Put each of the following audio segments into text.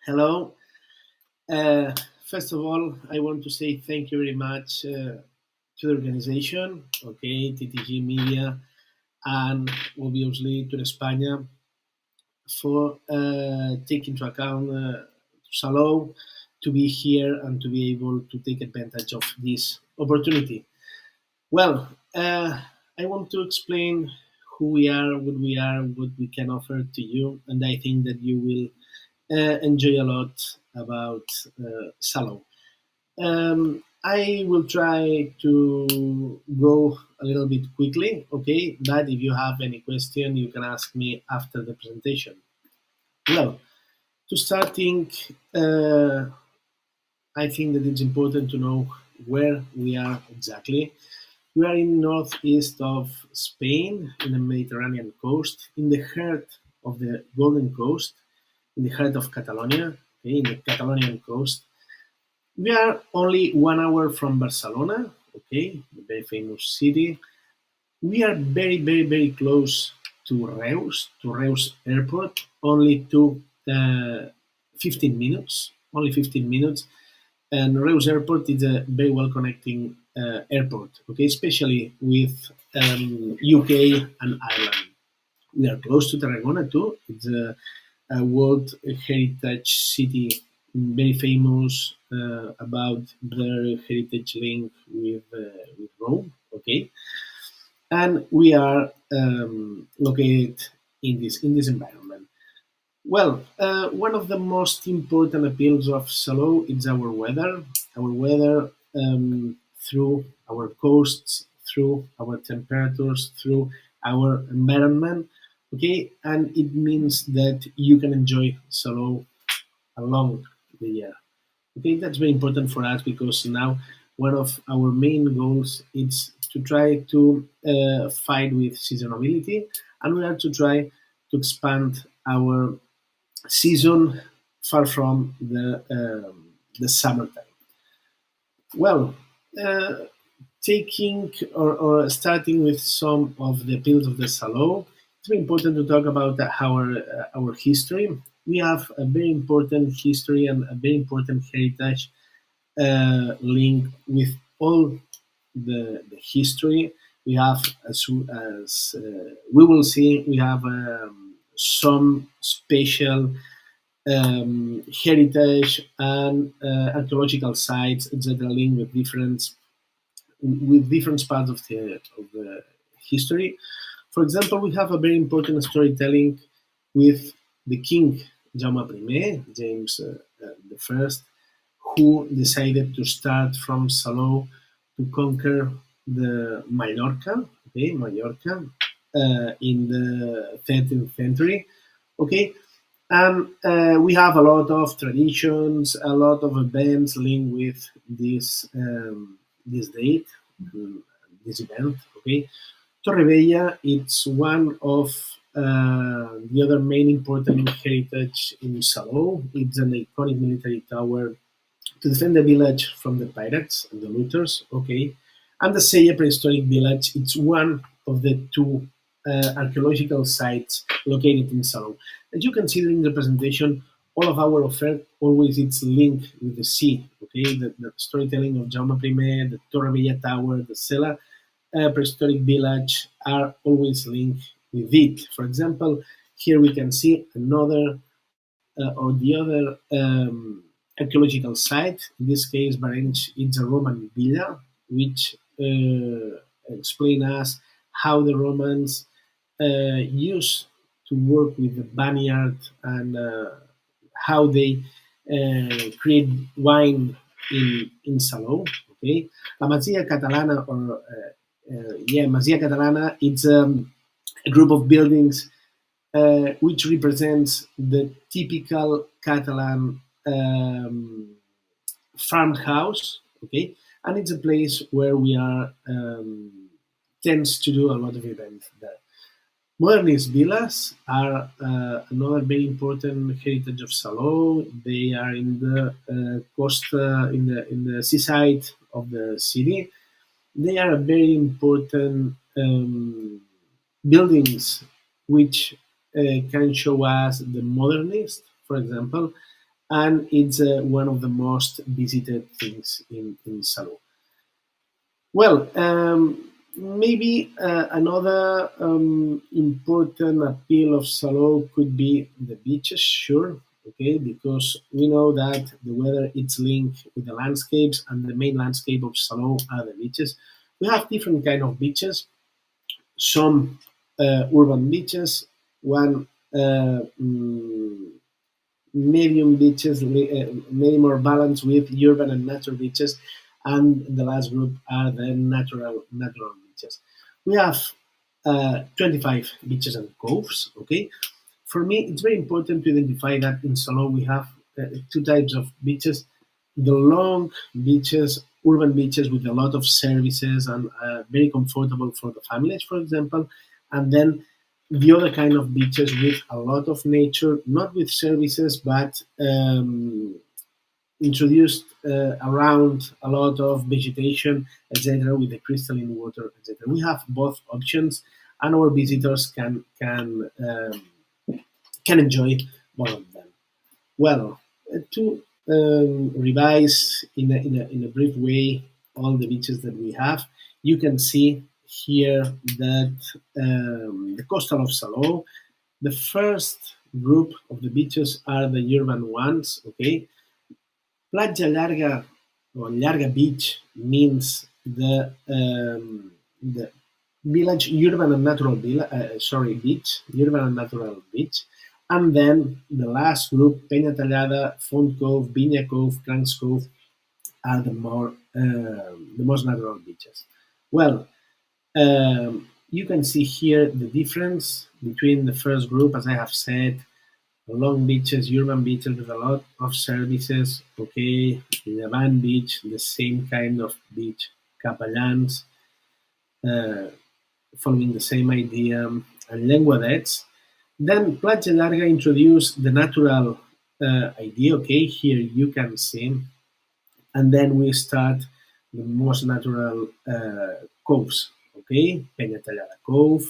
Hello. Uh, First of all, I want to say thank you very much to the organization, okay, TTG Media, and obviously to España for taking into account Salou to be here and to be able to take advantage of this opportunity. Well, I want to explain who we are, what we can offer to you, and I think that you will enjoy a lot about Salou. I will try to go a little bit quickly, okay? But if you have any question, you can ask me after the presentation. Well, to starting, I think that it's important to know where we are exactly. We are in northeast of Spain, in the Mediterranean coast, in the heart of the Golden Coast, in the heart of Catalonia, okay, in the Catalonian coast. We are only 1 hour from Barcelona, okay, the very famous city. We are very, very, very close to Reus Airport, only to 15 minutes, only 15 minutes. And Reus Airport is a very well connecting airport, okay, especially with UK and Ireland. We are close to Tarragona too. It's a World Heritage City, very famous about their heritage link with Rome. Okay, and we are located in this environment. Well, one of the most important appeals of Salou is our weather. Our weather through our coasts, through our temperatures, through our environment. Okay, and it means that you can enjoy Salou along the year. Okay, that's very important for us because now one of our main goals is to try to fight with seasonality, and we are to try to expand our season far from the summertime. Well, uh, taking or starting with some of the appeals of the Salou, it's very important to talk about our history. We have a very important history and a very important heritage link with all the history. We have, as we will see, we have some special heritage and archaeological sites, etc., linked with different parts of the history. For example, we have a very important storytelling with the King Jaume I, James the First, who decided to start from Salou to conquer the Mallorca, okay, Mallorca, in the 13th century, okay, and we have a lot of traditions, a lot of events linked with this date, um, this event. Okay, Torrevella, it's one of the other main important heritage in Salou. It's an iconic military tower to defend the village from the pirates and the looters. Okay, and the Sella prehistoric village. It's one of the two archaeological sites located in Salou. As you can see during the presentation, all of our offer always it's linked with the sea. Okay, the storytelling of Jaume I, the Torrevella Tower, the Sella prehistoric village are always linked with it. For example, here we can see another or the other archaeological site. In this case, Barench, it's a Roman villa, which explain us how the Romans used to work with the vineyard and how they create wine in Salou. Okay, La Masia Catalana, or Masia Catalana, it's a group of buildings which represents the typical Catalan farmhouse, okay, and it's a place where we are tends to do a lot of events there. Modernist villas are another very important heritage of Salou. They are in the coast, in the seaside of the city. They are very important buildings which can show us the modernist, for example, and it's one of the most visited things in Salou. Well, maybe another important appeal of Salou could be the beaches, sure, okay, because we know that the weather is linked with the landscapes, and the main landscape of Salou are the beaches. We have different kind of beaches, some urban beaches, one medium beaches, maybe more balanced with urban and natural beaches, and the last group are the natural beaches. We have 25 beaches and coves. Okay, for me, it's very important to identify that in Salou we have two types of beaches: the long beaches, urban beaches with a lot of services and very comfortable for the families, for example, and then the other kind of beaches with a lot of nature, not with services, but introduced around a lot of vegetation, etc., with the crystalline water, etc. We have both options, and our visitors can enjoy both of them. Well, to revise in a brief way all the beaches that we have, you can see here that the coastal of Salou, the first group of the beaches are the urban ones, okay? Platja Llarga or Llarga Beach means the village urban and natural beach, urban and natural beach. And then the last group, Peña Tallada, Font Cove, Vinya Cove, Cranks Cove, are the most natural beaches. Well, you can see here the difference between the first group, as I have said, long beaches, urban beaches with a lot of services. Okay, Llevant Beach, the same kind of beach, Capellans, uh, following the same idea, and Llenguadets. Then Platja Larga introduced the natural idea. Okay, here you can see, and then we start the most natural coves. Okay, Peña Tallada Cove,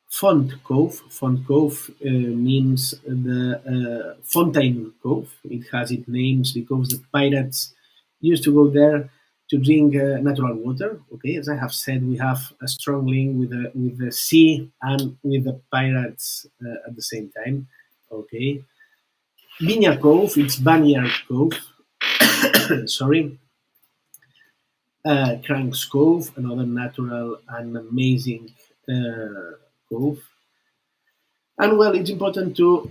Font Cove means the Fontaine Cove. It has its names because the pirates used to go there to drink natural water. Okay, as I have said, we have a strong link with the sea and with the pirates at the same time. Okay, Vinya Cove, it's Vineyard Cove. Sorry, Cranks Cove, another natural and amazing cove. And well, it's important to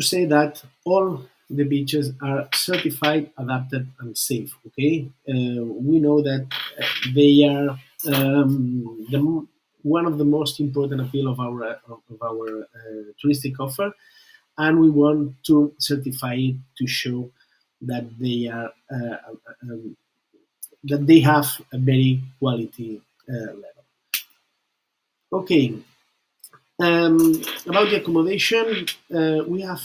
say that all the beaches are certified, adapted, and safe. Okay, we know that they are one of the most important appeal of our touristic offer, and we want to certify it to show that they are that they have a very quality level. Okay, about the accommodation, we have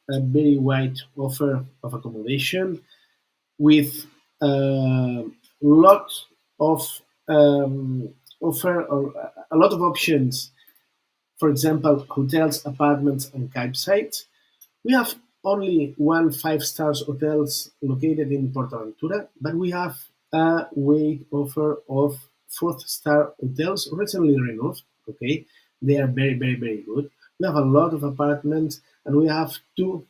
a very wide offer of accommodation with a lot of offer or a lot of options. For example, hotels, apartments, and campsites. We have only one five-star hotels located in Portaventura, but we have a wide offer of fourth-star hotels recently renovated. Okay, they are very good. We have a lot of apartments, and we have two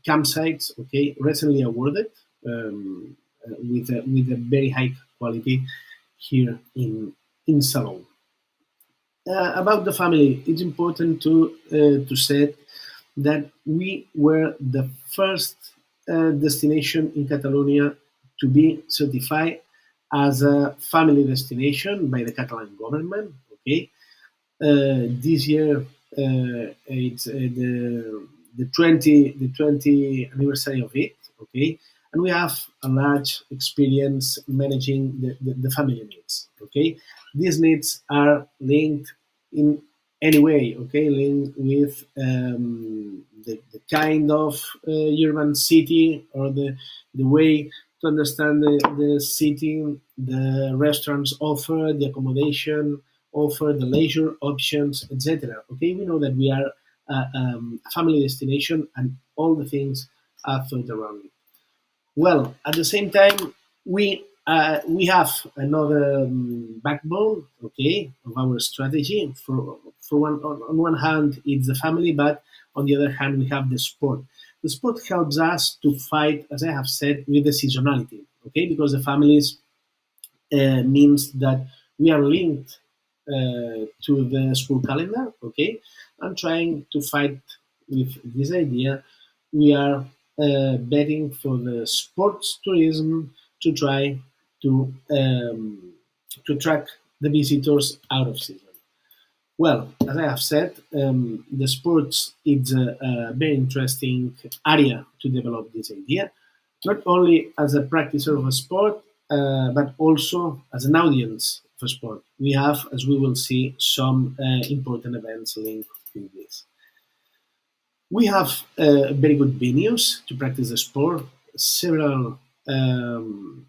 campsites. Okay, recently awarded with a very high quality here in Salon. About the family, it's important to say that we were the first destination in Catalonia to be certified as a family destination by the Catalan government. Okay, this year it's the 20 anniversary of it. Okay, and we have a large experience managing the family needs. Okay, these needs are linked in any way. Okay, linked with the kind of urban city or the way to understand the city, the restaurants offer, the accommodation offer, the leisure options, etc. Okay, we know that we are a family destination, and all the things are thought around it. Well, at the same time, we have another backbone, okay, of our strategy. For on one hand, it's the family, but on the other hand, we have the sport. The sport helps us to fight, as I have said, with the seasonality, okay, because the families means that we are linked to the school calendar, okay, and trying to fight with this idea. We are betting for the sports tourism to try to track the visitors out of season. Well, as I have said, the sports is a very interesting area to develop this idea, not only as a practicer of a sport, but also as an audience for sport. We have, as we will see, some important events linked with this. We have very good venues to practice the sport, several um,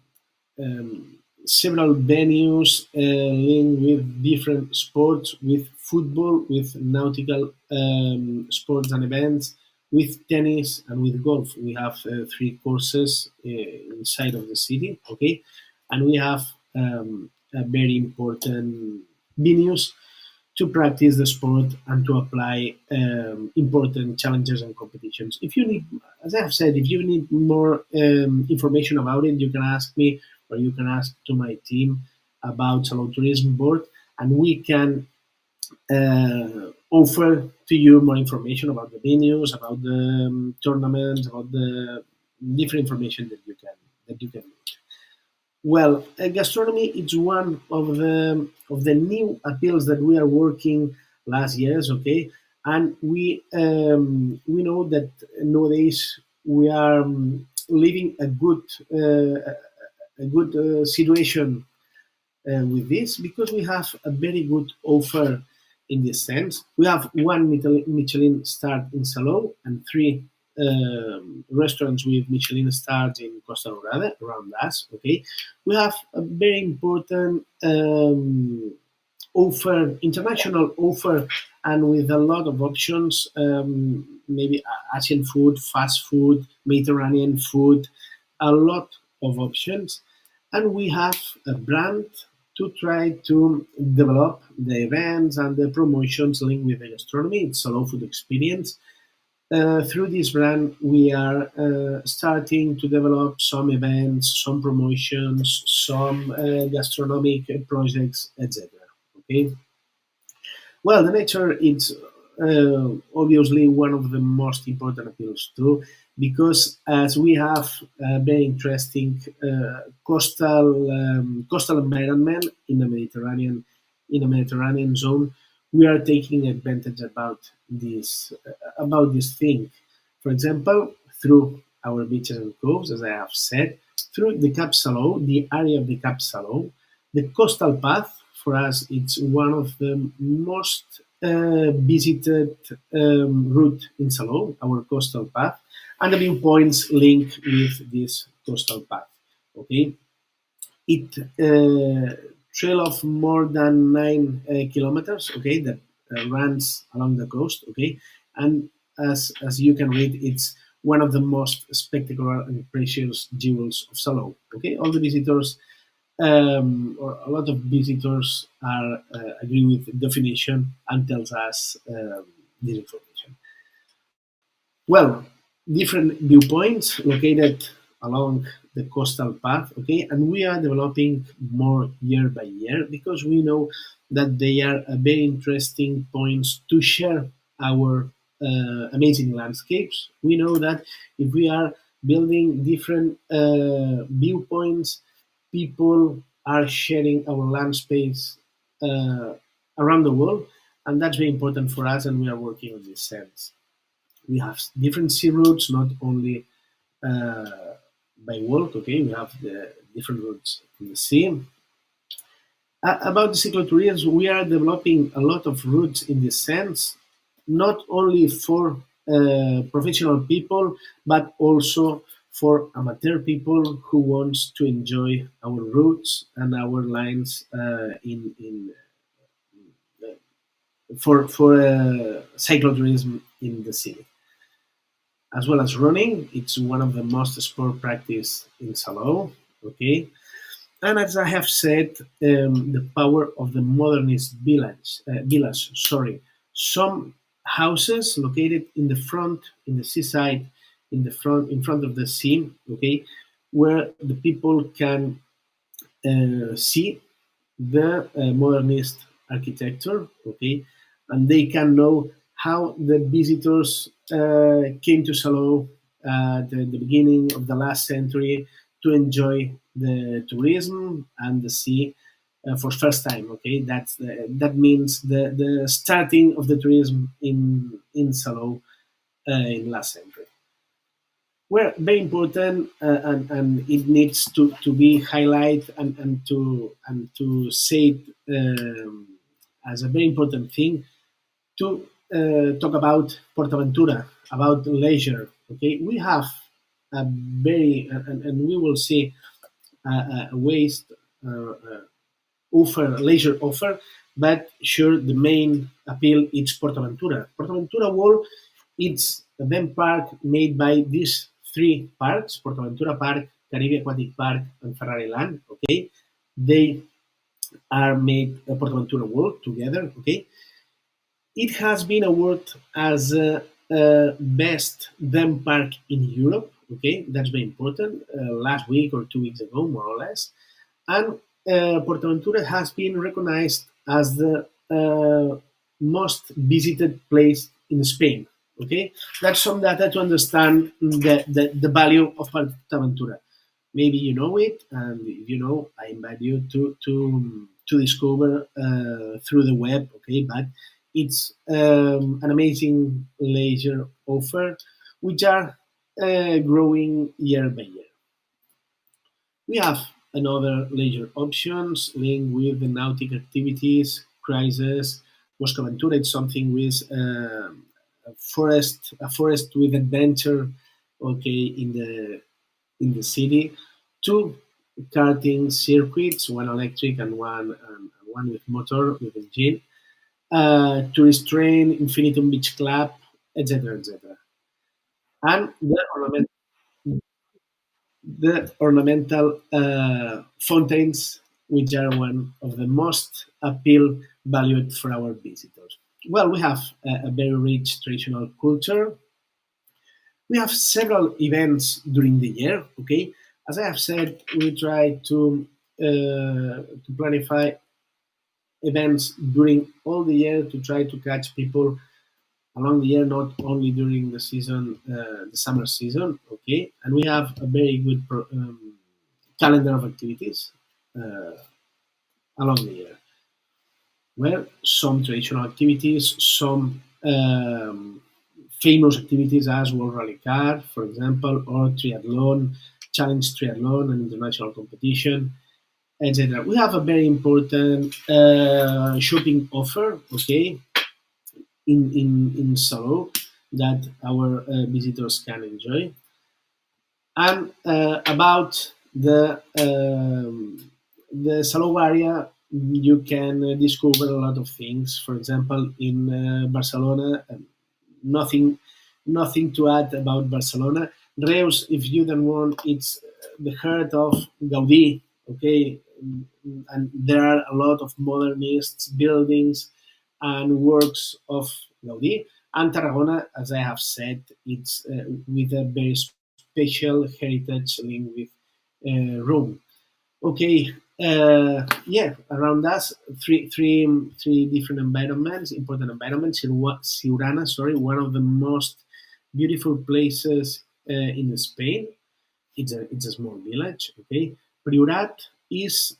um, several venues linked with different sports, with football, with nautical sports and events, with tennis and with golf. We have three courses inside of the city, okay, and we have a very important venues to practice the sport and to apply important challenges and competitions. If you need, as I have said, if you need more information about it, you can ask me or you can ask to my team about Salou Tourism Board, and we can offer to you more information about the venues, about the tournaments, about the different information that you can need. Well, gastronomy is one of the new appeals that we are working last years. Okay, and we know that nowadays we are living a good situation with this because we have a very good offer in this sense. We have one Michelin star in Salou and three restaurants with Michelin stars in Costa Dorada around us. Okay, we have a very important offer, international offer, and with a lot of options. Maybe Asian food, fast food, Mediterranean food, a lot of options, and we have a brand to try to develop the events and the promotions linked with the gastronomy. It's a low food experience. Through this brand, we are starting to develop some events, some promotions, some gastronomic projects, etc. Okay. Well, the nature is obviously one of the most important appeals too, because as we have a very interesting coastal environment in the Mediterranean zone, we are taking advantage about this thing. For example, through our beaches and coves, as I have said, through the Cap Salou, the area of the Cap Salou, the coastal path for us it's one of the most visited route in Salou, our coastal path, and the viewpoints link with this coastal path. Okay, it trail of more than 9 kilometers. Okay, that runs along the coast. Okay, and as you can read, it's one of the most spectacular and precious jewels of Salou. Okay, all the visitors or a lot of visitors are agree with the definition and tells us this information. Well, different viewpoints located along the coastal path, okay, and we are developing more year by year because we know that they are very interesting points to share our amazing landscapes. We know that if we are building different viewpoints, people are sharing our land space uh, around the world, and that's very important for us, and we are working on this sense. We have different sea routes, not only uh, by walk. Okay, we have the different routes in the sea. About the cyclotourism, we are developing a lot of routes in this sense, not only for professional people, but also for amateur people who wants to enjoy our routes and our lines for cyclotourism in the city, as well as running. It's one of the most sport practice in Salou. Okay, and as I have said, the power of the modernist village. Sorry, some houses located in the front, in the seaside, in front of the sea. Okay, where the people can see the modernist architecture, okay, and they can know how the visitors came to Salou at the beginning of the last century to enjoy the tourism and the sea for first time. Okay, that means the starting of the tourism in Salou in last century. Well, very important, and it needs to be highlighted and to say it as a very important thing to talk about Portaventura, about leisure. Okay, we have a very and we will see a waste offer, leisure offer, but sure the main appeal is Portaventura. Portaventura World, it's a theme park made by these three parks: Portaventura Park, Caribe Aquatic Park, and Ferrari Land. Okay, they are made Portaventura World together. Okay, it has been awarded as best theme park in Europe. Okay, that's very important. Last week or 2 weeks ago, more or less, and Portaventura has been recognized as the most visited place in Spain. Okay, that's some data to understand the value of Portaventura. Maybe you know it, and if you know, I invite you to discover through the web. Okay, but it's an amazing leisure offer, which are growing year by year. We have another leisure options linked with the nautic activities, cruises. Boscaventura is something with a forest with adventure, okay, in the city. Two karting circuits, one electric and one with motor with engine. Tourist train, Infinitum Beach Club, etc., etc. And the ornamental fountains, which are one of the most appeal valued for our visitors. Well, we have a very rich traditional culture. We have several events during the year. Okay, as I have said, we try to planify events during all the year to try to catch people along the year, not only during the season, the summer season. Okay, and we have a very good calendar of activities uh, along the year. Well, some traditional activities, some famous activities as World Rally Car, for example, or triathlon, challenge triathlon and international competition, etc. We have a very important shopping offer, okay, in Salou that our visitors can enjoy. And about the Salou area, you can discover a lot of things. For example, in Barcelona, nothing nothing to add about Barcelona. Reus, if you don't want, it's the heart of Gaudí. Okay, and there are a lot of modernist buildings and works of Gaudí. And Tarragona, as I have said, it's with a very special heritage link with Rome. Okay, yeah, around us, three different environments, important environments. Siurana, sorry, one of the most beautiful places in Spain. It's a small village. Okay, Priorat is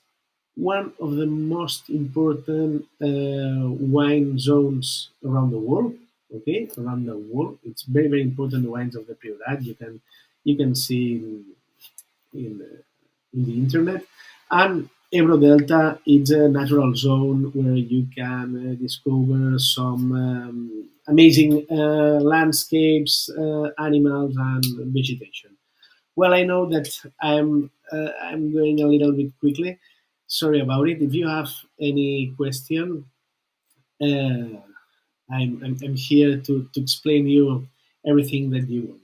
one of the most important wine zones around the world. Okay, around the world, it's very important. The wines of the Priorat you can see in the internet. And Ebro Delta is a natural zone where you can discover some amazing landscapes, animals, and vegetation. Well, I know that I'm going a little bit quickly. Sorry about it. If you have any question, I'm here to explain you everything that you want.